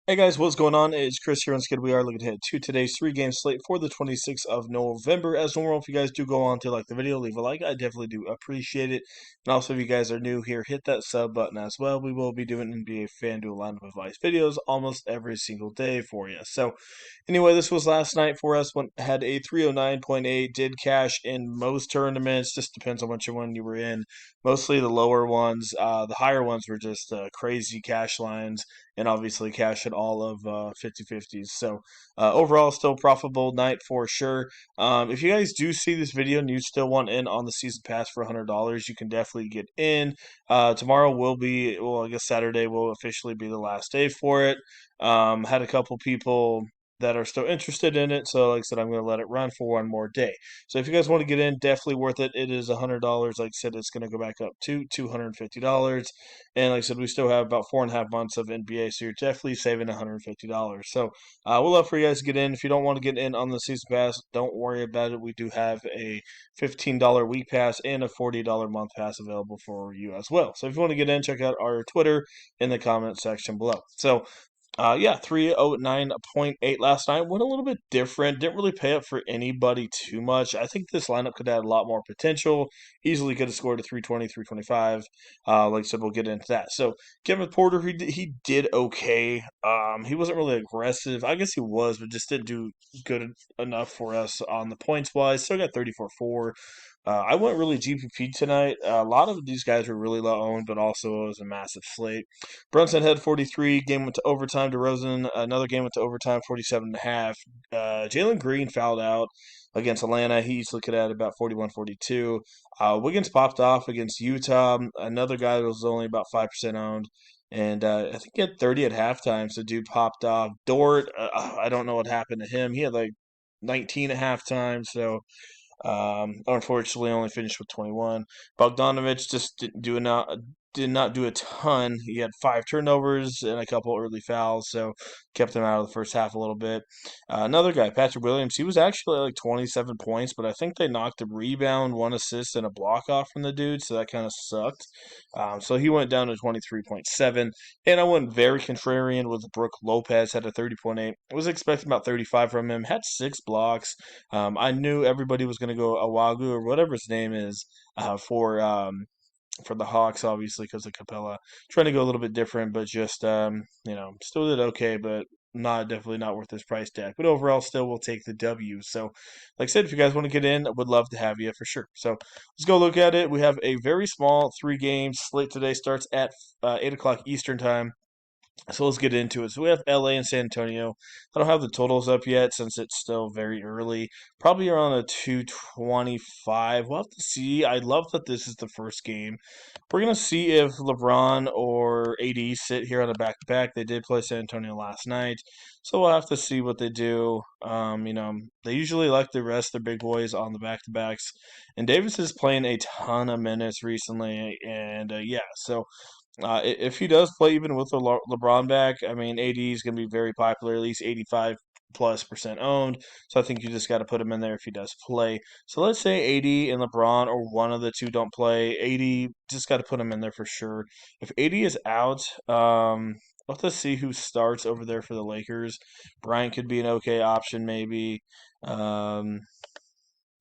Hey guys, what's going on? It's Chris here on Skid. We are looking ahead to today's three-game slate for the 26th of November. As normal, if you guys do go on to like the video, leave a like. I definitely do appreciate it. And also, if you guys are new here, hit that sub button as well. We will be doing NBA Fanduel Advice videos almost every single day for you. So, anyway, this was last night for us. Went had a 309.8. Did cash in most tournaments. Just depends on which one you were in. Mostly the lower ones. The higher ones were just crazy cash lines and obviously cash at all of 50-50s. So overall, still profitable night for sure. If you guys do see this video and you still want in on the season pass for $100, you can definitely get in. Tomorrow will be, well, I guess Saturday will officially be the last day for it. Had a couple people that are still interested in it. So, like I said, I'm going to let it run for one more day. So, if you guys want to get in, definitely worth it. It is $100. Like I said, it's going to go back up to $250. And like I said, we still have about 4.5 months of NBA, so you're definitely saving $150. So, we'd love for you guys to get in. If you don't want to get in on the season pass, don't worry about it. We do have a $15 week pass and a $40 month pass available for you as well. So, if you want to get in, check out our Twitter in the comment section below. So, yeah, 309.8 last night. Went a little bit different. Didn't really pay up for anybody too much. I think this lineup could have had a lot more potential. Easily could have scored a 320, 325. Like I said, we'll get into that. So, Kevin Porter, he did okay. He wasn't really aggressive. I guess he was, but just didn't do good enough for us on the points wise. Still got 34-4. I went really GPP tonight. A lot of these guys were really low owned, but also it was a massive slate. Brunson had 43. Game went to overtime. DeRozan, another game went to overtime, 47.5. Jalen Green fouled out against Atlanta. He's looking at about 41, 42. Wiggins popped off against Utah. Another guy that was only about 5% owned. And I think he had 30 at halftime, so dude popped off. Dort, I don't know what happened to him. He had like 19 at halftime, so unfortunately, only finished with 21. Bogdanovich just did not do a ton. He had 5 turnovers and a couple early fouls, so kept him out of the first half a little bit. Another guy, Patrick Williams, he was actually like 27 points, but I think they knocked a rebound, 1 assist, and a block off from the dude, so that kind of sucked. So he went down to 23.7. And I went very contrarian with Brooke Lopez, had a 30.8. I was expecting about 35 from him, had 6 blocks. I knew everybody was going to go Awagu or whatever his name is for the Hawks, obviously because of Capella. Trying to go a little bit different, but just still did okay, but not definitely not worth his price tag. But overall, still will take the W. So, like I said, if you guys want to get in, I would love to have you for sure. So let's go look at it. We have a very small 3 game slate today. Starts at 8 o'clock Eastern time. So let's get into it. So we have LA and San Antonio. I don't have the totals up yet since it's still very early. Probably around a 225. We'll have to see. I love that this is the first game. We're going to see if LeBron or AD sit here on a back to back. They did play San Antonio last night. So we'll have to see what they do. They usually like to rest their big boys on the back to backs. And Davis is playing a ton of minutes recently. And yeah, so if he does play even with LeBron back, I mean, AD is going to be very popular, at least 85+% owned. So I think you just got to put him in there if he does play. So let's say AD and LeBron or one of the two don't play. AD just got to put him in there for sure. If AD is out, we'll have to see who starts over there for the Lakers. Bryant could be an okay option, maybe. Um,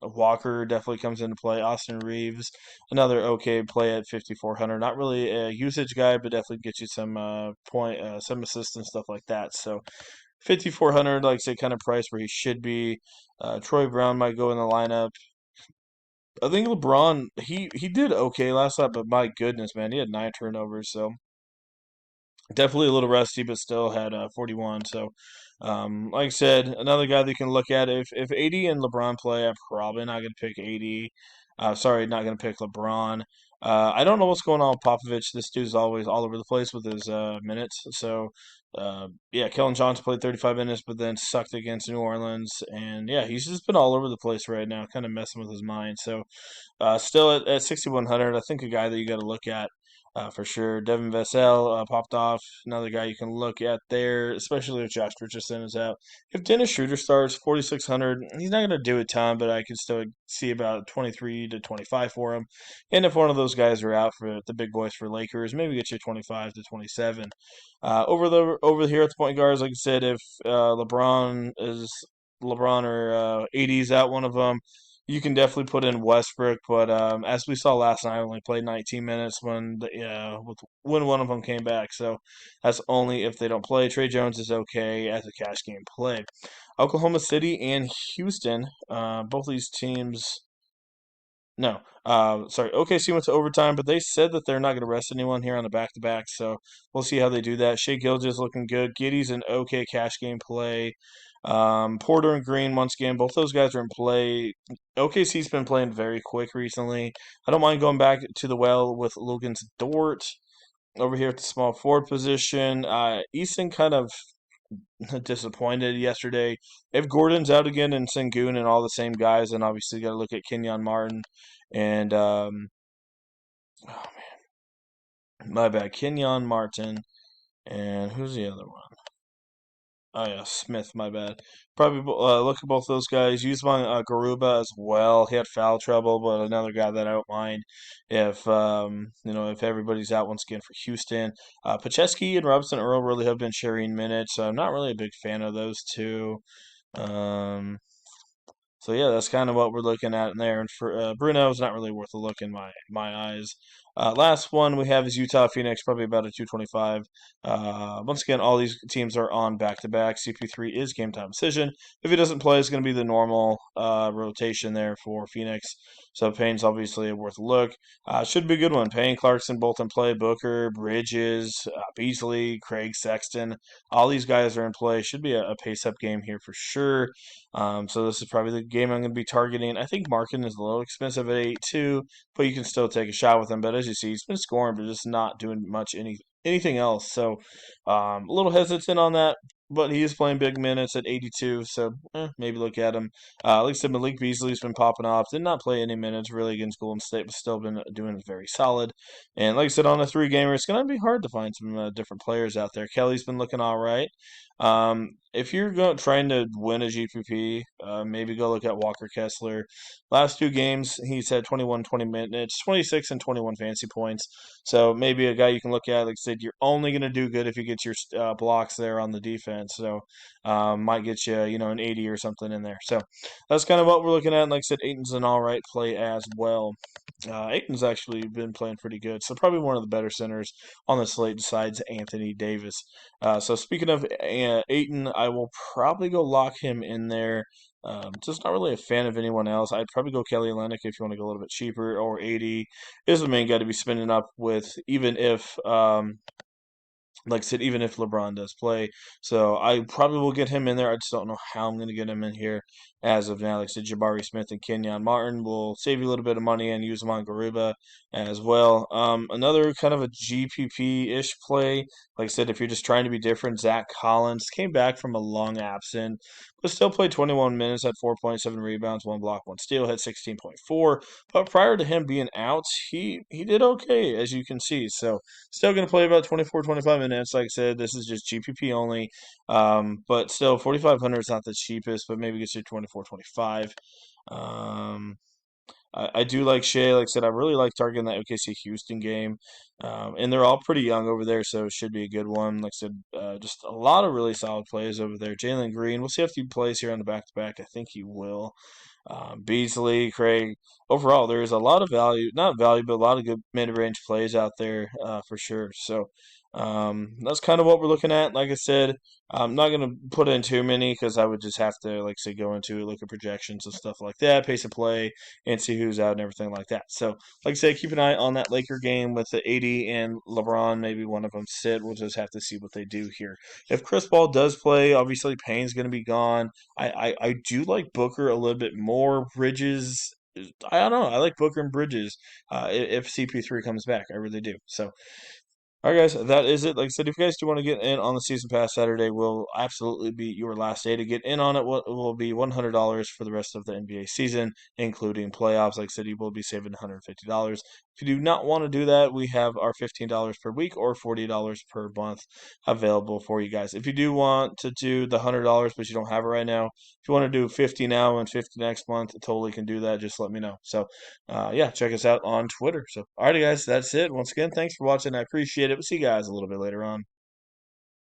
Walker definitely comes into play. Austin Reeves, another okay play at 5,400. Not really a usage guy, but definitely gets you some some assists and stuff like that. So 5,400, like I say, kind of price where he should be. Troy Brown might go in the lineup. I think LeBron, he did okay last night, but my goodness, man, he had 9 turnovers. So definitely a little rusty, but still had 41. So, like I said, another guy that you can look at if AD and LeBron play, I'm probably not going to pick AD. Sorry, not going to pick LeBron. I don't know what's going on with Popovich. This dude's always all over the place with his minutes. So, yeah, Kellen Johnson played 35 minutes, but then sucked against New Orleans. And yeah, he's just been all over the place right now, kind of messing with his mind. So, still at 6,100, I think a guy that you got to look at. for sure. Devin Vassell popped off. Another guy you can look at there, especially if Josh Richardson is out. If Dennis Schroeder starts 4,600, he's not going to do a ton, but I can still see about 23 to 25 for him. And if one of those guys are out for the big boys for Lakers, maybe get you 25 to 27. Over here at the point guards, like I said, if LeBron or AD's out, one of them. You can definitely put in Westbrook, but as we saw last night, only played 19 minutes when one of them came back. So that's only if they don't play. Trey Jones is okay as a cash game play. Oklahoma City and Houston, both these teams. No, sorry. OKC went to overtime, but they said that they're not going to rest anyone here on the back-to-back, so we'll see how they do that. Shea Gilgeous looking good. Giddy's an okay cash game play. Porter and Green, once again, both those guys are in play. OKC's been playing very quick recently. I don't mind going back to the well with Logan's Dort over here at the small forward position. Easton kind of disappointed yesterday. If Gordon's out again and Sengun and all the same guys, then obviously got to look at Kenyon Martin and oh man, my bad, Kenyon Martin and who's the other one? Oh yeah, Smith. My bad. Probably look at both those guys. Usman Garuba as well. He had foul trouble, but another guy that I don't mind if if everybody's out once again for Houston. Pacheski and Robinson Earl really have been sharing minutes, so I'm not really a big fan of those two. Um, so yeah, that's kind of what we're looking at in there. And for Bruno's not really worth a look in my eyes. Last one we have is Utah Phoenix, probably about a 225. Once again, all these teams are on back to back. CP3 is game time decision. If he doesn't play, it's going to be the normal rotation there for Phoenix. So Payne's obviously worth a look. Should be a good one. Payne, Clarkson, both in play. Booker, Bridges, Beasley, Craig Sexton. All these guys are in play. Should be a pace up game here for sure. So this is probably the game I'm going to be targeting. I think Markin is a little expensive at 8-2, but you can still take a shot with him. But as you see, he's been scoring, but just not doing anything else. So a little hesitant on that, but he is playing big minutes at 82, so maybe look at him. Like I said, Malik Beasley's been popping off. Did not play any minutes really against Golden State, but still been doing very solid. And like I said, on a three-gamer, it's going to be hard to find some different players out there. Kelly's been looking all right. If you're trying to win a GPP, maybe go look at Walker Kessler. Last two games, he's had 21, 20 minutes, 26 and 21 fantasy points. So maybe a guy you can look at. Like I said, you're only going to do good if you get your blocks there on the defense. So might get you, an 80 or something in there. So that's kind of what we're looking at. And like I said, Aiton's an all right play as well. Aiton's actually been playing pretty good, so probably one of the better centers on the slate besides Anthony Davis. So speaking of Aiton, I will probably go lock him in there. Just not really a fan of anyone else. I'd probably go Kelly Olynyk if you want to go a little bit cheaper, or 80 is the main guy to be spending up with, even if like I said, even if LeBron does play. So I probably will get him in there. I just don't know how I'm going to get him in here as of now. Like I said, Jabari Smith and Kenyon Martin will save you a little bit of money and use them on Garuba as well. Another kind of a GPP-ish play. Like I said, if you're just trying to be different, Zach Collins came back from a long absence, but still played 21 minutes, had 4.7 rebounds, one block, one steal, had 16.4. But prior to him being out, he did okay, as you can see. So still going to play about 24, 25 minutes. Like I said, this is just GPP only. But still, 4,500 is not the cheapest, but maybe gets you 24, 25. I do like Shea. Like I said, I really like targeting that OKC Houston game. And they're all pretty young over there, so it should be a good one. Like I said, just a lot of really solid plays over there. Jalen Green, we'll see if he plays here on the back to back. I think he will. Beasley, Craig. Overall, there is a lot of value, not value, but a lot of good mid range plays out there for sure. So that's kind of what we're looking at. Like I said, I'm not going to put in too many because I would just have to, like say, go into it, look at projections and stuff like that, pace of play, and see who's out and everything like that. So, like I said, keep an eye on that Laker game with the 80 and LeBron. Maybe one of them sit. We'll just have to see what they do here. If Chris Paul does play, obviously Payne's going to be gone. I do like Booker a little bit more. Bridges, I don't know. I like Booker and Bridges if CP3 comes back. I really do. So, all right, guys, that is it. Like I said, if you guys do want to get in on the Season Pass Saturday, will absolutely be your last day to get in on it. What will be $100 for the rest of the NBA season, including playoffs. Like I said, you will be saving $150. If you do not want to do that, we have our $15 per week or $40 per month available for you guys. If you do want to do the $100, but you don't have it right now, if you want to do 50 now and 50 next month, I totally can do that. Just let me know. So, yeah, check us out on Twitter. So, alrighty, guys, that's it. Once again, thanks for watching. I appreciate it. We'll see you guys a little bit later on.